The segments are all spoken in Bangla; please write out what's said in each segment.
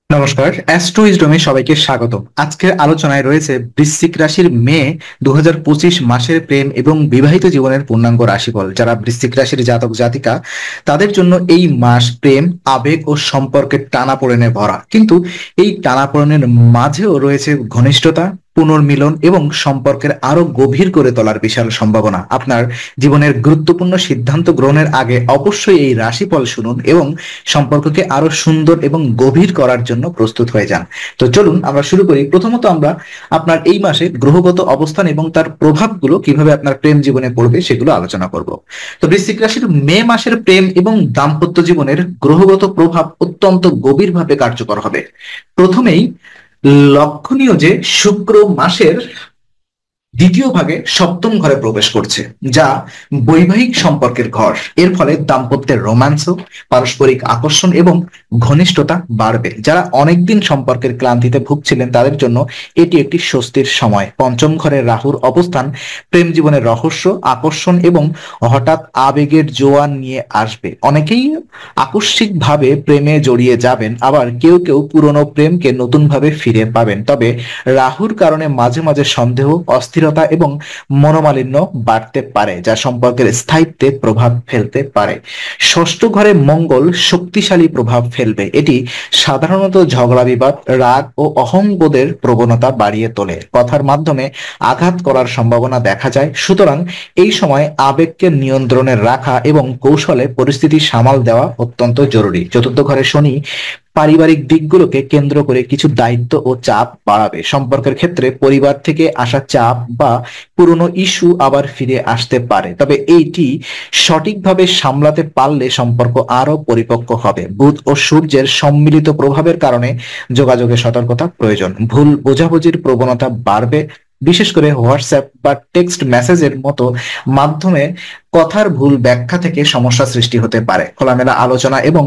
নমস্কার, অ্যাস্ট্রো উইজডমে সবাইকে স্বাগত। আজকের আলোচনায় রয়েছে বৃশ্চিক রাশির মে 2025 মাসের প্রেম এবং বিবাহিত জীবনের পূর্ণাঙ্গ রাশিফল। যারা বৃশ্চিক রাশির জাতক জাতিকা, তাদের জন্য এই মাস প্রেম, আবেগ ও সম্পর্কের টানাপোড়েনে ভরা। কিন্তু এই টানাপোড়েনের মাঝেও রয়েছে ঘনিষ্ঠতা, পুনর্মিলন এবং সম্পর্কের আরো গভীর করে তোলার বিশাল সম্ভাবনা। আপনার জীবনের গুরুত্বপূর্ণ সিদ্ধান্ত গ্রহণের আগে অবশ্যই এই রাশিফল শুনুন এবং সম্পর্ককে আরো সুন্দর এবং গভীর করার জন্য প্রস্তুত হয়ে যান। তো চলুন আমরা শুরু করি। প্রথমত আমরা আপনার এই মাসে গ্রহগত অবস্থান এবং তার প্রভাবগুলো কিভাবে আপনার প্রেম জীবনে পড়বে সেগুলো আলোচনা করব। তো বৃশ্চিক রাশির মে মাসের প্রেম এবং দাম্পত্য জীবনের গ্রহগত প্রভাব অত্যন্ত গভীরভাবে কার্যকর হবে। প্রথমেই লক্ষণীয় যে শুক্র মাসের দ্বিতীয় ভাগে সপ্তম ঘরে প্রবেশ করছে, যা বৈবাহিক সম্পর্কের ঘর। এর ফলে দাম্পত্যের রোম্যান্স, পারস্পরিক আকর্ষণ এবং ঘনিষ্ঠতা বাড়বে। যারা অনেকদিন সম্পর্কের ক্লান্তিতে ভুগছিলেন তাদের জন্য এটি একটি স্বস্তির সময়। পঞ্চম ঘরে রাহুর অবস্থান প্রেম জীবনের রহস্য, আকর্ষণ এবং হঠাৎ আবেগের জোয়ার নিয়ে আসবে। অনেকেই আকস্মিকভাবে প্রেমে জড়িয়ে যাবেন, আবার কেউ কেউ পুরনো প্রেমকে নতুনভাবে ফিরে পাবেন। তবে রাহুর কারণে মাঝে মাঝে সন্দেহ, অস্থিরতা এবং মনোমালিন্য বাড়তে পারে, যা সম্পর্কের স্থায়িত্বে প্রভাব ফেলতে পারে। ষষ্ঠ ঘরে মঙ্গল শক্তিশালী প্রভাব ফেলবে। এটি সাধারণত ঝগড়া বিবাদ, রাগ ও অহংবোধের প্রবণতা বাড়িয়ে তোলে। কথার মাধ্যমে আঘাত করার সম্ভাবনা দেখা যায়। সুতরাং এই সময় আবেগকে নিয়ন্ত্রণে রাখা এবং কৌশলে পরিস্থিতি সামাল দেওয়া অত্যন্ত জরুরি। চতুর্থ ঘরে শনি পারিবারিক দিকগুলোকে কেন্দ্র করে কিছু দায়িত্ব ও চাপ বাড়াবে। সম্পর্কের ক্ষেত্রে পরিবার থেকে আসা চাপ বা পুরনো ইস্যু আবার ফিরে আসতে পারে, তবে এইটি সঠিকভাবে সামলাতে পারলে সম্পর্ক আরো পরিপক্ক হবে। বুধ ও সূর্যের সম্মিলিত প্রভাবের কারণে যোগাযোগে সতর্কতা প্রয়োজন। ভুল বোঝাবুঝির প্রবণতা বাড়বে, বিশেষ করে হোয়াটসঅ্যাপ বা টেক্সট মেসেজের মতো মাধ্যমে কথার ভুল ব্যাখ্যা থেকে সমস্যা সৃষ্টি হতে পারে। খোলামেলা আলোচনা এবং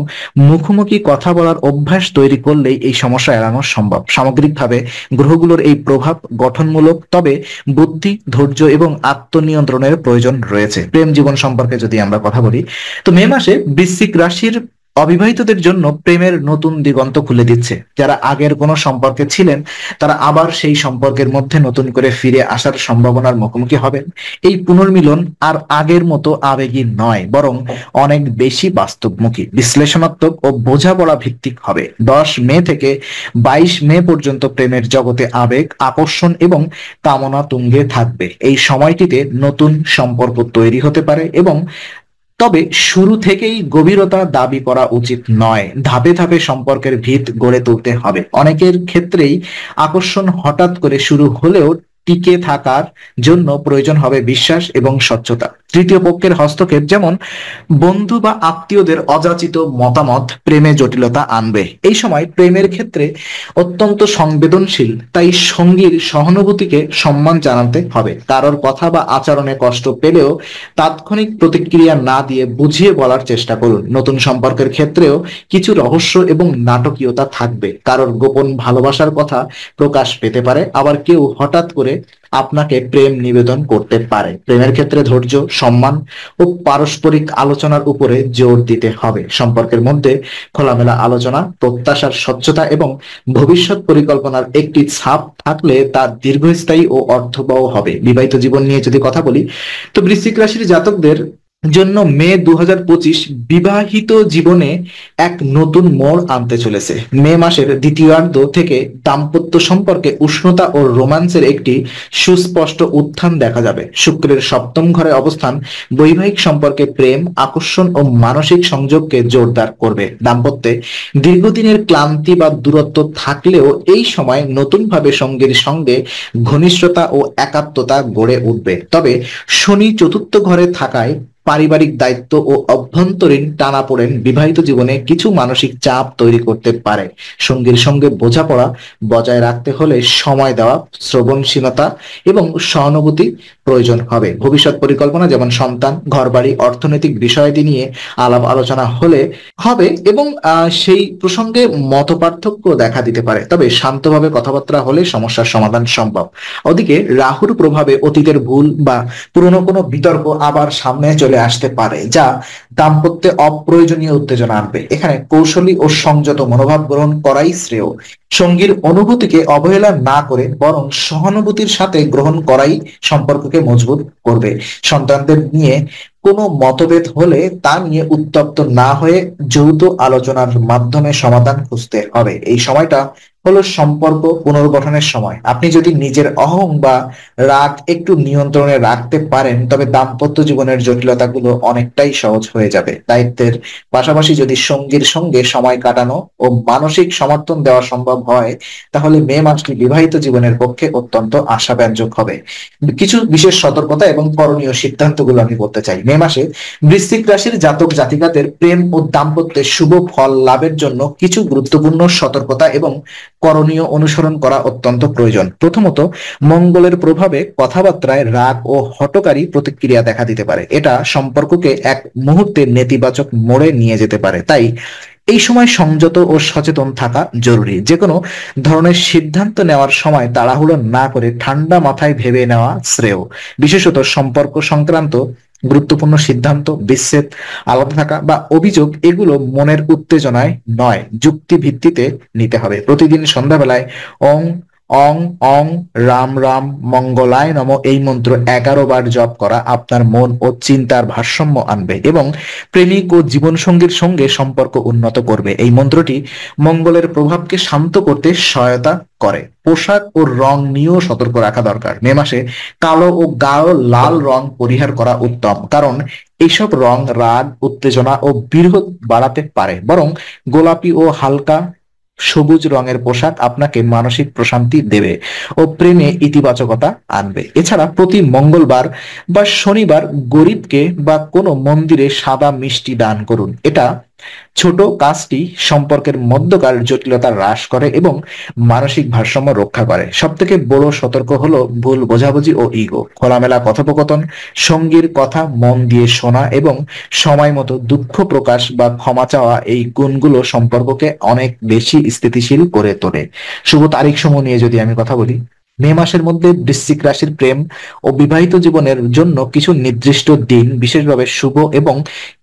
মুখোমুখি কথা বলার অভ্যাস তৈরি করলেই এই সমস্যা এড়ানো সম্ভব। সামগ্রিকভাবে গ্রহগুলোর এই প্রভাব গঠনমূলক, তবে বুদ্ধি, ধৈর্য এবং আত্মনিয়ন্ত্রণের প্রয়োজন রয়েছে। প্রেম জীবন সম্পর্কে যদি আমরা কথা বলি, তো মে মাসে বৃশ্চিক রাশির অবিবাহিতদের জন্য প্রেমের নতুন দিগন্ত খুলে দিচ্ছে। যারা আগের কোনো সম্পর্কে ছিলেন তারা আবার সেই সম্পর্কের মধ্যে নতুন করে ফিরে আসার সম্ভাবনার মুখোমুখি হবেন। এই পুনর্মিলন আর আগের মতো আবেগী নয়, বরং অনেক বেশি বাস্তবমুখী, বিশ্লেষণাত্মক ও বোঝাপড়া ভিত্তিক হবে। 10 মে থেকে 22 মে পর্যন্ত প্রেমের জগতে আবেগ, আকর্ষণ এবং কামনা তুঙ্গে থাকবে। এই সময়টিতে নতুন সম্পর্ক তৈরি হতে পারে, এবং তবে শুরু থেকেই গভীরতা দাবি করা উচিত নয়। ধাপে ধাপে সম্পর্কের ভিত গড়ে তুলতে হবে। অনেকের ক্ষেত্রেই আকর্ষণ হঠাৎ করে শুরু হলেও টিকে থাকার জন্য প্রয়োজন হবে বিশ্বাস এবং স্বচ্ছতা। তৃতীয় পক্ষের হস্তক্ষেপ, যেমন বন্ধু বা আত্মীয়দের অযাচিত মতামত, প্রেমে জটিলতা আনবে। এই সময় প্রেমের ক্ষেত্রে অত্যন্ত সংবেদনশীল, তাই সঙ্গীর সহানুভূতিকে সম্মান জানাতে হবে। কারোর কথা বা আচরণে কষ্ট পেলেও তাৎক্ষণিক প্রতিক্রিয়া না দিয়ে বুঝিয়ে বলার চেষ্টা করুন। নতুন সম্পর্কের ক্ষেত্রেও কিছু রহস্য এবং নাটকীয়তা থাকবে। কারোর গোপন ভালোবাসার কথা প্রকাশ পেতে পারে, আবার কেউ হঠাৎ করে আপনাকে প্রেম নিবেদন করতে পারে। প্রেমের ক্ষেত্রে ধৈর্য, সম্মান ও পারস্পরিক আলোচনার উপরে জোর দিতে হবে। সম্পর্কের মধ্যে খোলামেলা আলোচনা, প্রত্যাশার স্বচ্ছতা এবং ভবিষ্যৎ পরিকল্পনার একটি ছাপ থাকলে তা দীর্ঘস্থায়ী ও অর্থবহ হবে। বিবাহিত জীবন নিয়ে যদি কথা বলি, তো বৃশ্চিক রাশির জাতকদের জন্য মে 2025 বিবাহিত জীবনে এক নতুন মোড় আনতে চলেছে। মে মাসের দ্বিতীয়ার্ধ থেকে দাম্পত্য সম্পর্কে উষ্ণতা ও রোমান্সের একটি সুস্পষ্ট উত্থান দেখা যাবে। শুক্রের সপ্তম ঘরে অবস্থান বৈবাহিক সম্পর্কে প্রেম, আকর্ষণ ও মানসিক সংযোগকে জোরদার করবে। দাম্পত্যে দীর্ঘদিনের ক্লান্তি বা দূরত্ব থাকলেও এই সময় নতুনভাবে সঙ্গীর সঙ্গে ঘনিষ্ঠতা ও একাত্মতা গড়ে উঠবে। তবে শনি চতুর্থ ঘরে থাকায় পারিবারিক দায়িত্ব ও অভ্যন্তরীণ টানাপোড়েন বিবাহিত জীবনে কিছু মানসিক চাপ তৈরি করতে পারে। সঙ্গীর সঙ্গে বোঝাপড়া বজায় রাখতে হলে সময় দেওয়া, শ্রবণশীলতা এবং সহানুভূতি প্রয়োজন হবে। ভবিষ্যৎ পরিকল্পনা যেমন সন্তান, ঘরবাড়ি, অর্থনৈতিক বিষয়াদি নিয়ে আলাপ আলোচনা হলে হবে এবং সেই প্রসঙ্গে মতপার্থক্য দেখা দিতে পারে, তবে শান্তভাবে কথাবার্তা হলে সমস্যার সমাধান সম্ভব। ওদিকে রাহুর প্রভাবে অতীতের ভুল বা পুরনো কোনো বিতর্ক আবার সামনে চলে আসতে পারে, যা দাম্পত্যে অপ্রয়োজনীয় উত্তেজনা আনবে। এখানে কৌশলী ও সংযত মনোভাব গ্রহণ করাই শ্রেয়। সঙ্গীর অনুভূতিকে অবহেলা না করে বরং সহানুভূতির সাথে গ্রহণ করাই সম্পর্ককে মজবুত করবে। সন্তানদের নিয়ে কোনো মতভেদ হলে তা নিয়ে উত্তপ্ত না হয়ে যৌথ আলোচনার মাধ্যমে সমাধান খুঁজতে হবে। এই সময়টা হলো সম্পর্ক পুনর্গঠনের সময়। আপনি যদি নিজের অহং বা রাগ একটু নিয়ন্ত্রণে রাখতে পারেন, তবে দাম্পত্য জীবনের জটিলতাগুলো অনেকটাই সহজ হয়ে যাবে। দায়িত্বের পাশাপাশি যদি সঙ্গীর সঙ্গে সময় কাটানো ও মানসিক সমর্থন দেওয়া সম্ভব হয়, তাহলে মে মাসটি বিবাহিত জীবনের পক্ষে অত্যন্ত আশাব্যঞ্জক হবে। কিছু বিশেষ সতর্কতা এবং করণীয় সিদ্ধান্তগুলো আমি বলতে চাই। মে মাসে বৃশ্চিক রাশির জাতক জাতিকাদের প্রেম ও দাম্পত্যে শুভ ফল লাভের জন্য কিছু গুরুত্বপূর্ণ সতর্কতা এবং করণীয় অনুসরণ করা অত্যন্ত প্রয়োজন। প্রথমত, মঙ্গলের প্রভাবে কথাবার্তায় রাগ ও হঠকারী প্রতিক্রিয়া দেখা দিতে পারে। এটা সম্পর্ককে এক মুহূর্তে নেতিবাচক মোড়ে নিয়ে যেতে পারে। তাই এই সময় সংযত ও সচেতন থাকা জরুরি। যে কোনো ধরনের সিদ্ধান্ত নেওয়ার সময় তাড়াহুড়ো না করে ঠান্ডা মাথায় ভেবে নেওয়া শ্রেয়। বিশেষত সম্পর্ক সংক্রান্ত গুরুত্বপূর্ণ সিদ্ধান্ত, বিচ্ছেদ, আলাদা থাকা বা অভিযোগ, এগুলো মনের উত্তেজনায় নয়, যুক্তি ভিত্তিতে নিতে হবে। প্রতিদিন সন্ধ্যাবেলায় অং অং অং রাম রাম মঙ্গলায় নম এই মন্ত্র 11 বার জপ করা আপনার মন ও চিন্তার ভারসাম্য আনবে এবং প্রেমিক ও জীবনসঙ্গীর সঙ্গে সম্পর্ক উন্নত করবে। এই মন্ত্রটি মঙ্গলের প্রভাবকে শান্ত করতে সহায়তা করে। পোশাক ও রং নিয়েও সতর্ক রাখা দরকার। মে মাসে কালো ও গাঢ় লাল রং পরিহার করা উত্তম, কারণ এইসব রং রাগ, উত্তেজনা ও বিরোধ বাড়াতে পারে। বরং গোলাপি ও হালকা সবুজ রঙের পোশাক আপনাকে মানসিক প্রশান্তি দেবে ও প্রেমে ইতিবাচকতা আনবে। এছাড়া প্রতি মঙ্গলবার বা শনিবার গরিবকে বা কোনো মন্দিরে সাদা মিষ্টি দান করুন। এটা ছোট কাজটি সম্পর্কের মধ্যকার জটিলতা হ্রাস করে এবং মানসিক ভারসাম্য রক্ষা করে। সব থেকে বড় সতর্ক হলো ভুল বোঝাবুঝি ও ইগো। খোলামেলা কথোপকথন, সঙ্গীর কথা মন দিয়ে শোনা এবং সময় মতো দুঃখ প্রকাশ বা ক্ষমা চাওয়া, এই গুণগুলো সম্পর্ককে অনেক বেশি স্থিতিশীল করে তোলে। শুভ তারিখ সমূহ নিয়ে যদি আমি কথা বলি, মে মাসের মধ্যে বৃশ্চিক রাশির প্রেম ও বিবাহিত জীবনের জন্য কিছু নির্দিষ্ট দিন বিশেষভাবে শুভ এবং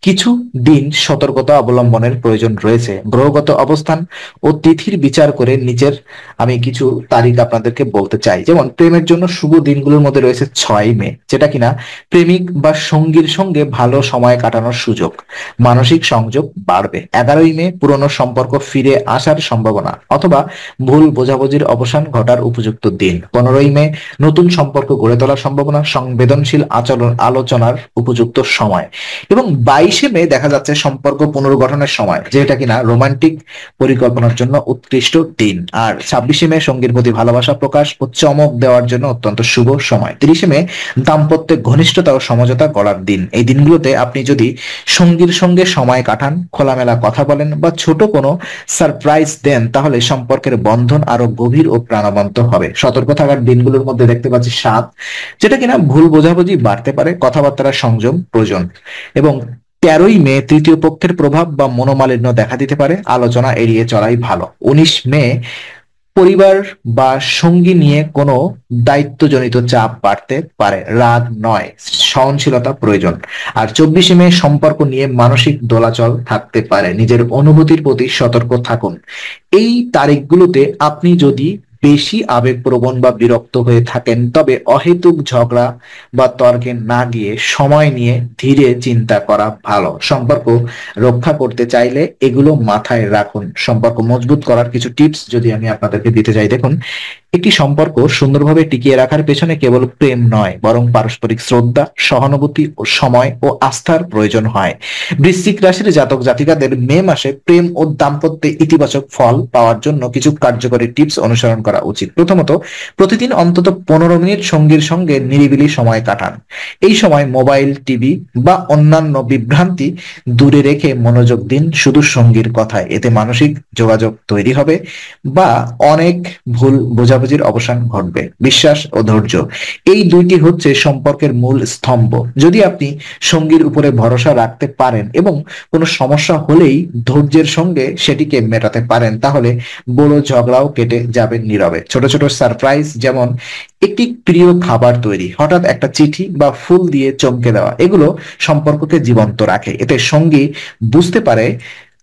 কিছু দিন সতর্কতা অবলম্বনের প্রয়োজন রয়েছে। গ্রহগত অবস্থান ও তিথির বিচার করে নিজের আমি কিছু তারিখ আপনাদেরকে বলতে চাই। যেমন প্রেমের জন্য শুভ দিনগুলোর মধ্যে রয়েছে 6 মে, যেটা কিনা প্রেমিক বা সঙ্গীর সঙ্গে ভালো সময় কাটানোর সুযোগ, মানসিক সংযোগ বাড়বে। 11ই মে পুরনো সম্পর্ক ফিরে আসার সম্ভাবনা অথবা ভুল বোঝাবুঝির অবসান ঘটার উপযুক্ত দিন। 15ই মে নতুন সম্পর্ক গড়ে তোলার সম্ভাবনা, সংবেদনশীল আলোচনার উপযুক্ত সময়। এবং 22শে মে দেখা যাচ্ছে সম্পর্ক পুনর্গঠনের সময়, যেটা কিনা রোমান্টিক পরিকল্পনার জন্য উৎকৃষ্ট দিন। আর 26শে মে সঙ্গীর প্রতি ভালোবাসা প্রকাশ ও চমক দেওয়ার জন্য অত্যন্ত শুভ সময়। 30শে মে দাম্পত্যে ঘনিষ্ঠতা ও সমঝোতা গড়ার দিন। এই দিনগুলোতে আপনি যদি সঙ্গীর সঙ্গে সময় কাটান, খোলামেলা কথা বলেন বা ছোট কোনো সারপ্রাইজ দেন, তাহলে সম্পর্কের বন্ধন আরো গভীর ও প্রাণবন্ত হবে। সতর্ক থাকার দিনগুলোর মধ্যে দেখতে পাচ্ছি 7, যেটা কিনা ভুল বোঝাবুঝি বাড়তে পারে, কথাবার্তার সংযম প্রয়োজন। এবং 13ই মে তৃতীয় পক্ষের প্রভাব বা মনোমালিন্য দেখা দিতে পারে, আলোচনা এড়িয়ে চলাই ভালো। 19 মে পরিবার বা সঙ্গী নিয়ে কোনো দায়িত্বজনিত চাপ বাড়তে পারে, রাগ নয়, সহনশীলতা প্রয়োজন। আর 24শে মে সম্পর্ক নিয়ে মানসিক দোলাচল থাকতে পারে, নিজের অনুভূতির প্রতি সতর্ক থাকুন। এই তারিখগুলোতে আপনি যদি বেশি আবেগপ্রবণ বা বিরক্ত হয়ে থাকেন, তবে অহেতুক ঝগড়া বা তর্কে না গিয়ে সময় নিয়ে ধীরে চিন্তা করা ভালো। সম্পর্ক রক্ষা করতে চাইলে এগুলো মাথায় রাখুন। সম্পর্ক মজবুত করার কিছু টিপস যদি আমি আপনাদেরকে দিতে চাই, দেখুন, একটি সম্পর্ক সুন্দরভাবে টিকিয়ে রাখার পেছনে কেবল প্রেম নয়, বরং পারস্পরিক শ্রদ্ধা, সহানুভূতি ও সময় ও আস্থার প্রয়োজন হয়। বৃশ্চিক রাশির জাতক জাতিকাদের মে মাসে প্রেম ও দাম্পত্যে ইতিবাচক ফল পাওয়ার জন্য কিছু কার্যকরী টিপস অনুসরণ করা উচিত। প্রথমত, প্রতিদিন অন্তত 15 মিনিট সঙ্গীর সঙ্গে নিরিবিলি সময় কাটান। এই সময় মোবাইল, টিভি বা অন্যান্য বিভ্রান্তি দূরে রেখে মনোযোগ দিন শুধু সঙ্গীর কথায়। এতে মানসিক যোগাযোগ তৈরি হবে বা অনেক ভুল বোঝাবুঝি বোঝাবুঝির অবসান ঘটবে। বিশ্বাস ও ধৈর্য, এই দুইটি হচ্ছে সম্পর্কের মূল স্তম্ভ। যদি আপনি সঙ্গীর উপরে ভরসা রাখতে পারেন এবং কোনো সমস্যা হলেই ধৈর্যের সঙ্গে সেটিকে মেটাতে পারেন, তাহলে বড় ঝগড়াও কেটে যাবে নীরবে। ছোট ছোট সারপ্রাইজ, যেমন একটি প্রিয় খাবার তৈরি, হঠাৎ একটা চিঠি বা ফুল দিয়ে চমকে দেওয়া, এগুলো সম্পর্ককে জীবন্ত রাখে। এতে সঙ্গী বুঝতে পারে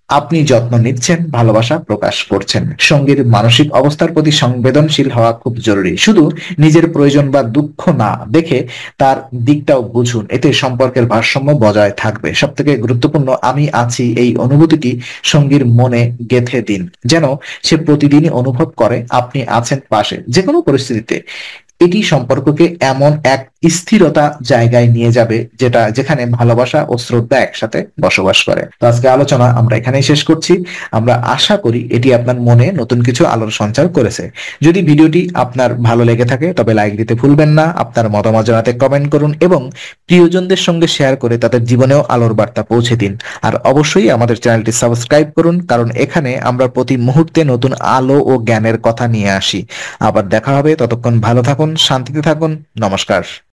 আপনি যত্ন নিচ্ছেন, ভালোবাসা প্রকাশ করছেন। সঙ্গীর মানসিক অবস্থার প্রতি সংবেদনশীল হওয়া খুব জরুরি। শুধু নিজের প্রয়োজন বা দুঃখ না দেখে তার দিকটাও বুঝুন, এতে সম্পর্কের ভারসাম্য বজায় থাকবে। সব থেকে গুরুত্বপূর্ণ, আমি আছি এই অনুভূতিটি সঙ্গীর মনে গেঁথে দিন, যেন সে প্রতিদিনই অনুভব করে আপনি আছেন পাশে, যে কোনো পরিস্থিতিতে। এটি সম্পর্ককে এমন এক স্থিরতা জায়গায় নিয়ে যাবে যেখানে ভালোবাসা ও শ্রদ্ধা একসাথে বসবাস করে। তো আজকে আলোচনা আমরা এখানেই শেষ করছি। আমরা আশা করি এটি আপনার মনে নতুন কিছু আলোর সঞ্চার করেছে। যদি ভিডিওটি আপনার ভালো লেগে থাকে তবে লাইক দিতে ভুলবেন না। আপনার মতামত জানাতে কমেন্ট করুন এবং প্রিয়জনদের সঙ্গে শেয়ার করে তাদের জীবনেও আলোর বার্তা পৌঁছে দিন। আর অবশ্যই আমাদের চ্যানেলটি সাবস্ক্রাইব করুন, কারণ এখানে আমরা প্রতি মুহূর্তে নতুন আলো ও জ্ঞানের কথা নিয়ে আসি। আবার দেখা হবে, ততক্ষণ ভালো থাকুন, শান্তিতে থাকুন। নমস্কার।